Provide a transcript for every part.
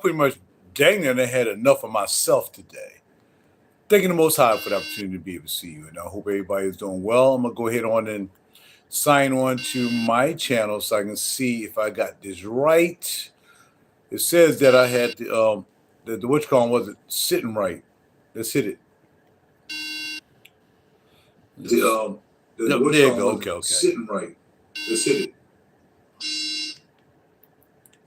pretty much dang near had enough of myself today. Thanking the Most High for the opportunity to be able to see you. And I hope everybody is doing well. I'm going to go ahead on and sign on to my channel so I can see if I got this right. It says that I had the witchcon wasn't sitting right. Let's hit it. There you go. Okay. Sitting right. Let's hit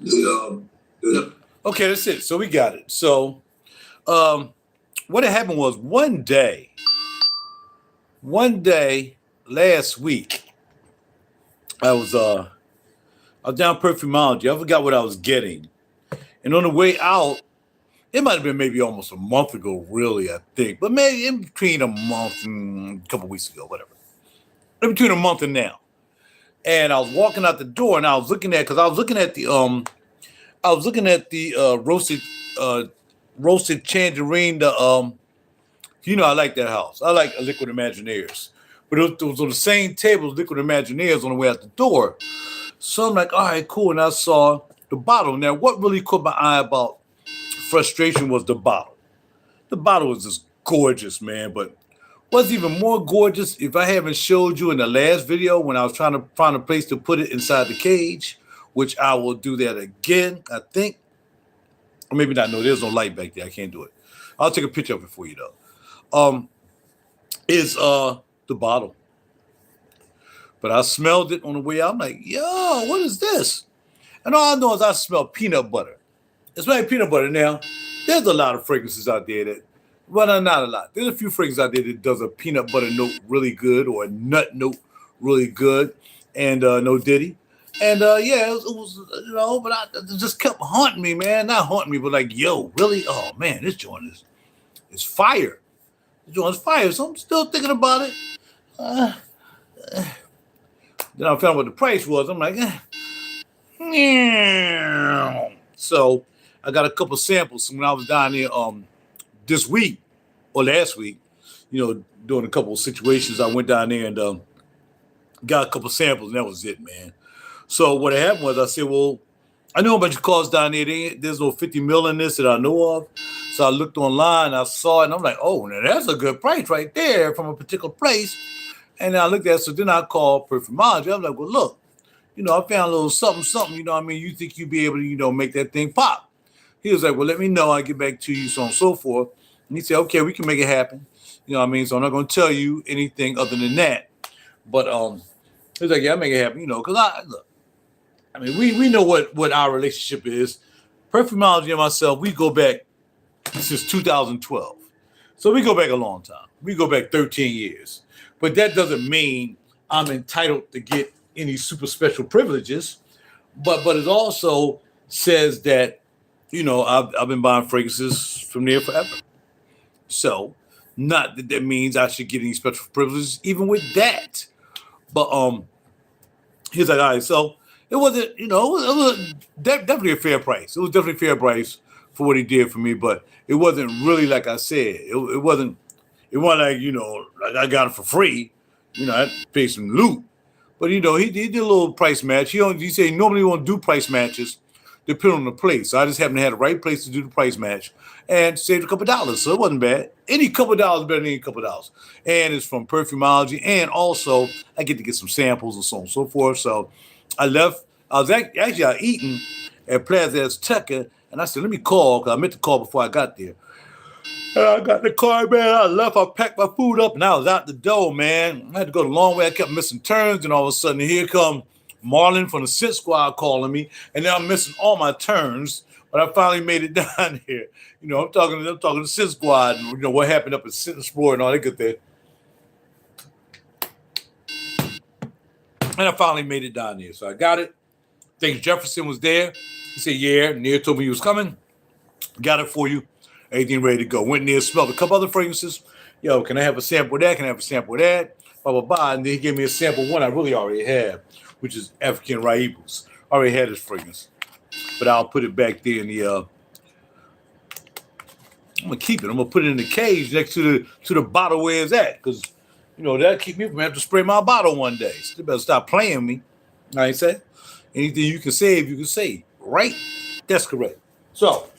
it. Okay, that's it. So we got it. So what had happened was one day last week, I was down Perfumology. I forgot what I was getting. And on the way out, it might have been maybe almost a month ago, really, I think. But maybe in between a month and a couple weeks ago, whatever. In between a month and now. And I was walking out the door and I was looking at the roasted tangerine. I like that house. I like Liquid Imagineers. But it was on the same table as Liquid Imagineers on the way out the door. So I'm like, all right, cool. And I saw the bottle. Now, what really caught my eye about frustration was the bottle. The bottle was just gorgeous, man. But what's even more gorgeous, if I haven't showed you in the last video when I was trying to find a place to put it inside the cage, which I will do that again, I think. Or maybe not. No, there's no light back there. I can't do it. I'll take a picture of it for you, though. Is the bottle. But I smelled it on the way out. I'm like, yo, what is this? And all I know is I smell peanut butter. It's like peanut butter. Now, there's a lot of fragrances out there that, well, not a lot. There's a few fragrances out there that does a peanut butter note really good or a nut note really good and no diddy. And yeah, it was but it just kept haunting me, man. Not haunting me, but like, yo, really? Oh, man, this joint is fire. This joint is fire. So I'm still thinking about it. Then I found what the price was. I'm like, So I got a couple samples when I was down there this week or last week, doing a couple of situations. I went down there and got a couple samples, and that was it, man. So what happened was I said, well, I know a bunch of cars down there. There's no 50 mil in this that I know of. So I looked online, I saw it, and I'm like, oh, now that's a good price right there from a particular place. And I looked at it, so then I called Perfumology. I'm like, well, look, I found a little something, you think you'd be able to, make that thing pop. He was like, well, let me know. I'll get back to you, so on and so forth. And he said, okay, we can make it happen. So I'm not going to tell you anything other than that. But he was like, yeah, I'll make it happen, because we know what our relationship is. Perfumology and myself, we go back since 2012. So we go back a long time. We go back 13 years. But that doesn't mean I'm entitled to get any super special privileges. But it also says that, I've been buying fragrances from there forever. So not that means I should get any special privileges, even with that. But he's like, all right, so it wasn't, it was definitely a fair price. It was definitely a fair price for what he did for me, but it wasn't really like I said. It wasn't like, like I got it for free. I had to pay some loot. But, he did a little price match. He said he normally won't do price matches depending on the place. So I just happened to have the right place to do the price match and saved a couple dollars. So it wasn't bad. Any couple dollars better than any couple dollars. And it's from Perfumology. And also, I get to get some samples and so on and so forth. So I left. I was actually eating at Plaza Azteca. And I said, let me call, because I meant to call before I got there. And I got in the car, man. I left. I packed my food up, and I was out the door, man. I had to go the long way. I kept missing turns, and all of a sudden, here come Marlon from the Scent Squad calling me, and now I'm missing all my turns. But I finally made it down here. I'm talking to the Scent Squad, and what happened up at Scent Explorer and all that good thing. And I finally made it down there, so I got it. I think Jefferson was there. He said, yeah. Near told me he was coming. Got it for you. Everything ready to go. Went in there, smelled a couple other fragrances. Yo, can I have a sample of that? Can I have a sample of that? Blah, blah, blah. And then he gave me a sample of one I really already have, which is African Raibos. I already had this fragrance. But I'll put it back there in the I'm gonna keep it. I'm gonna put it in the cage next to the bottle where it's at. Because that'll keep me from having to spray my bottle one day. So they better stop playing me. I ain't say anything you can save, you can save. Right? That's correct. So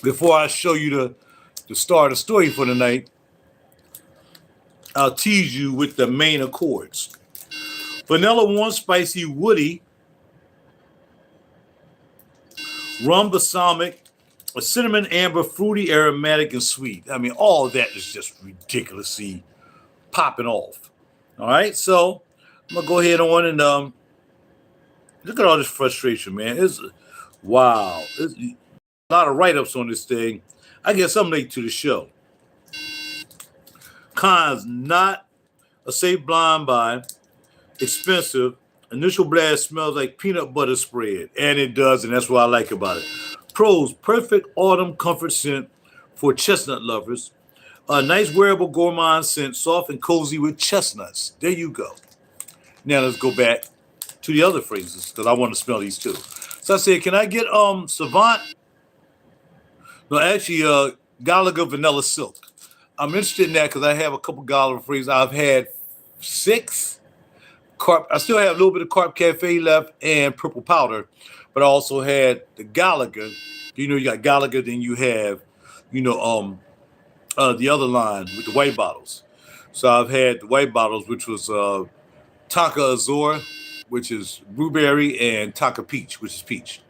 before I show you the start of the story for the night, I'll tease you with the main accords. Vanilla, warm, spicy, woody, rum, balsamic, a cinnamon, amber, fruity, aromatic, and sweet. I mean, all of that is just ridiculously popping off. All right, so I'm gonna go ahead on and look at all this frustration, man. Wow. It's a lot of write-ups on this thing. I guess I'm late to the show. Cons, not a safe blind buy, expensive. Initial blast smells like peanut butter spread, and it does, and that's what I like about it. Pros, perfect autumn comfort scent for chestnut lovers. A nice wearable gourmand scent, soft and cozy with chestnuts. There you go. Now let's go back to the other phrases because I want to smell these too. So I said, can I get Savant? No, actually, Gallagher Vanilla Silk. I'm interested in that because I have a couple Gallagher phrases. I've had 6. I still have a little bit of Carp Cafe left and Purple Powder, but I also had the Gallagher. You know, you got Gallagher, then you have, the other line with the white bottles. So I've had the white bottles, which was Tonka Azure, which is blueberry, and Tonka Peach, which is peach.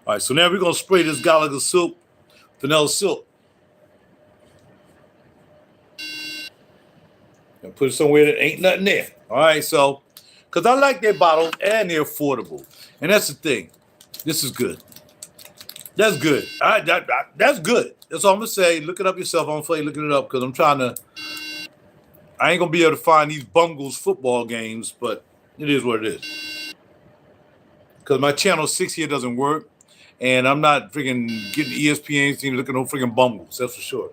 All right, so now we're going to spray this Gallagher Silk, Vanilla Silk. And put it somewhere that ain't nothing there. All right, so, because I like their bottles and they're affordable. And that's the thing. This is good. That's good. That's good. That's all I'm going to say. Look it up yourself. I'm going to looking it up because I ain't going to be able to find these bungles football games, but it is what it is. Because my channel 6 here doesn't work, and I'm not freaking getting ESPN team looking at no freaking bungles. That's for sure.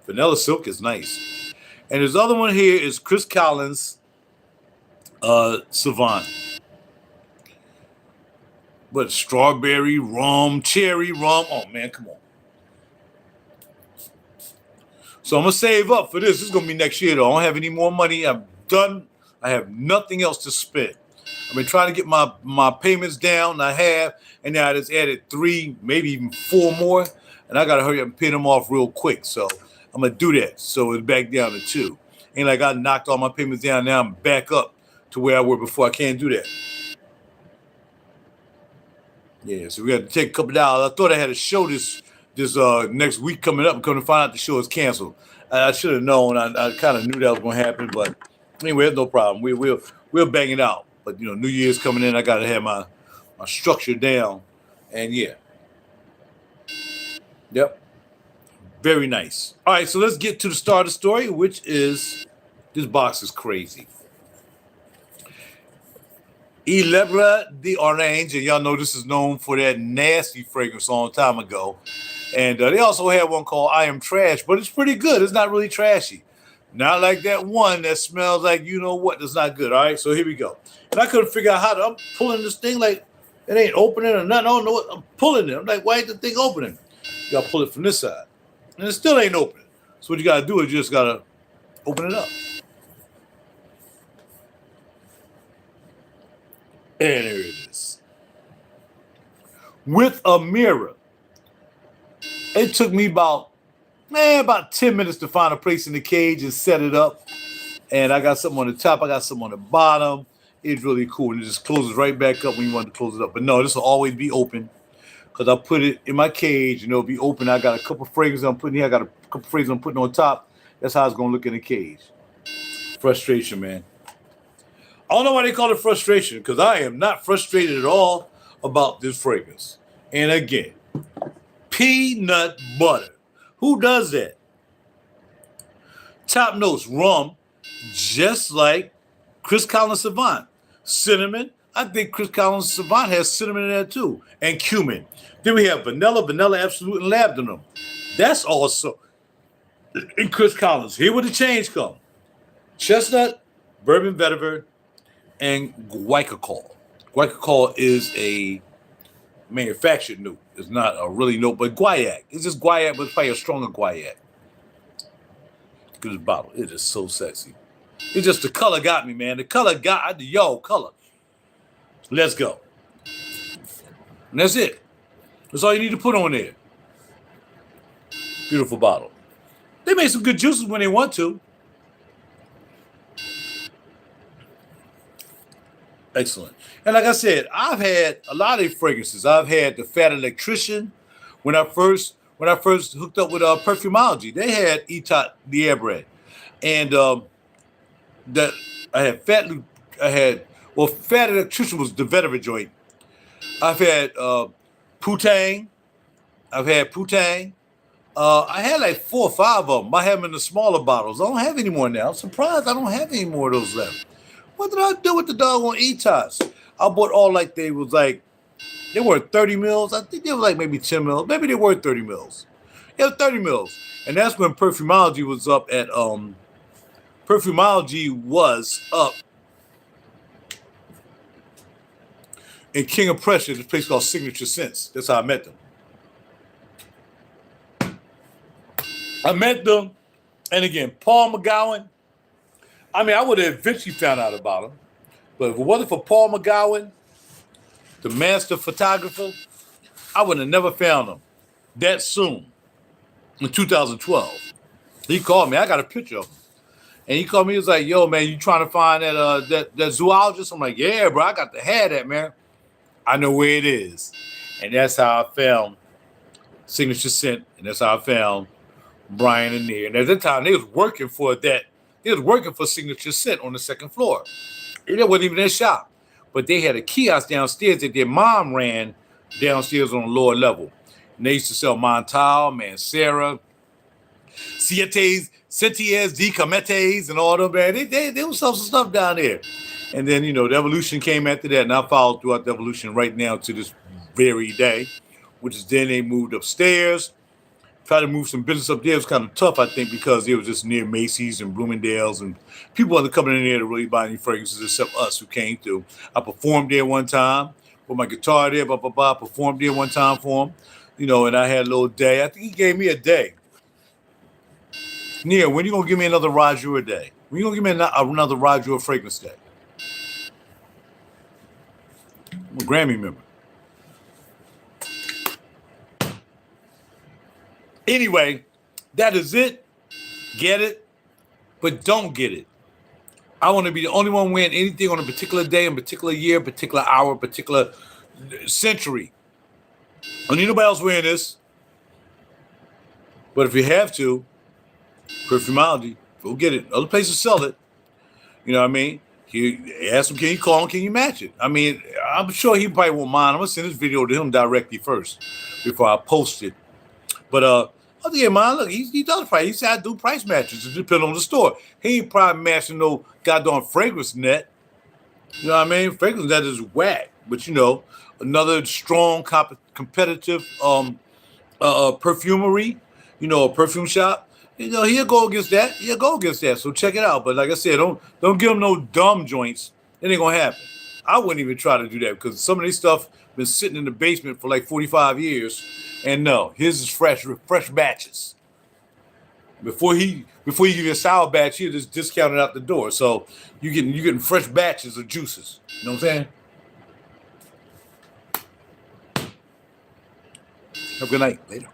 Vanilla Silk is nice. And this other one here is Chris Collins Savant. But strawberry rum, cherry rum. Oh, man, come on. So I'm going to save up for this. This is going to be next year, though. I don't have any more money. I'm done. I have nothing else to spend. I've been trying to get my payments down, and I have. And now I just added 3, maybe even 4 more. And I got to hurry up and pay them off real quick. So I'm going to do that. So it's back down to 2. Ain't like I knocked all my payments down. Now I'm back up to where I were before. I can't do that. Yeah, so we got to take a couple dollars. I thought I had a show this next week coming up. I'm coming to find out the show is canceled. I should have known. I kind of knew that was going to happen, but anyway, it's no problem. We'll bang it out. But New Year's coming in. I got to have my structure down, and yeah, yep, very nice. All right, so let's get to the start of the story, which is this box is crazy. ETAT Libre de Orange, and y'all know this is known for that nasty fragrance a long time ago. And they also had one called I Am Trash, but it's pretty good. It's not really trashy. Not like that one that smells like you know what. That's not good. All right, so here we go. And I couldn't figure out I'm pulling this thing like it ain't opening or nothing. I don't know what I'm pulling it. I'm like, why ain't the thing opening? You gotta pull it from this side. And it still ain't opening. So what you gotta do is you just gotta open it up. And there it is. With a mirror. It took me about 10 minutes to find a place in the cage and set it up. And I got something on the top. I got something on the bottom. It's really cool. And it just closes right back up when you want to close it up. But no, this will always be open because I put it in my cage and it'll be open. I got a couple fragrances I'm putting here. I got a couple fragrances I'm putting on top. That's how it's going to look in the cage. Frustration, man. I don't know why they call it frustration because I am not frustrated at all about this fragrance. And again, peanut butter. Who does that? Top notes, rum, just like Chris Collins Savant. Cinnamon. I think Chris Collins Savant has cinnamon in there too. And cumin. Then we have vanilla absolute, and labdanum. That's also in Chris Collins. Here where the change come. Chestnut, bourbon vetiver, and guaiacol. Guaiacol is a manufactured note. It's not a really note, but guaiac. It's just guaiac, but it's probably a stronger guaiac. Look at this bottle. It is so sexy. It's just the color got me, man. The color got color. Let's go. And that's it. That's all you need to put on there. Beautiful bottle. They make some good juices when they want to. Excellent. And like I said, I've had a lot of these fragrances. I've had the Fat Electrician when I first hooked up with Perfumology. They had ETAT Libre, and that I had Fat Electrician was the veteran joint. I've had Putang. I've had Putang. I had like 4 or 5 of them. I have them in the smaller bottles. I don't have any more now. I'm surprised I don't have any more of those left. What did I do with the doggone ETATs? I bought all like they were 30 mils. I think they were like maybe 10 mils. Maybe they were 30 mils. Yeah, 30 mils. And that's when Perfumology was up at in King of Prussia, this place called Signature Scents. That's how I met them. And again, Paul McGowan. I mean, I would have eventually found out about him, but if it wasn't for Paul McGowan, the master photographer, I would have never found him that soon. In 2012, he called me. I got a picture of him, and he called me. He was like, "Yo, man, you trying to find that zoologist?" I'm like, "Yeah, bro, I got to have that, man. I know where it is," and that's how I found Signature Scent, and that's how I found Brian and Near. And at that time, they was working for that. They was working for Signature Scent on the 2nd floor. It wasn't even their shop, but they had a kiosk downstairs that their mom ran downstairs on the lower level. And they used to sell Montal, Mancera, Setiers, Decometes, and all them, man. They would sell some stuff down there. And then, the evolution came after that, and I followed throughout the evolution right now to this very day, which is then they moved upstairs. Try to move some business up there. It was kind of tough, I think, because it was just near Macy's and Bloomingdale's, and people wasn't coming in there to really buy any fragrances except us who came through. I performed there one time with my guitar there, performed there one time for him, and I had a little day. I think he gave me a day. Neil, when you going to give me another RaJuR day? When you going to give me another RaJuR fragrance day? I'm a Grammy member. Anyway, that is it. Get it, but don't get it. I want to be the only one wearing anything on a particular day, a particular year, particular hour, particular century. I don't need nobody else wearing this. But if you have to, Perfumology, go get it. Other places sell it. You know what I mean? You ask him, can you call him? Can you match it? I mean, I'm sure he probably won't mind. I'm going to send this video to him directly first before I post it. But other than mine, look, he does price. He said I do price matches. It depends on the store. He ain't probably matching no goddamn fragrance net. You know what I mean? Fragrance net is whack. But another strong competitive perfumery, a perfume shop. He'll go against that. He'll go against that. So check it out. But like I said, don't give him no dumb joints. It ain't gonna happen. I wouldn't even try to do that because some of these stuff been sitting in the basement for like 45 years. And no, his is fresh batches. Before you give you a sour batch, he'll just discount it out the door. So you getting fresh batches of juices. You know what I'm saying? Have a good night. Later.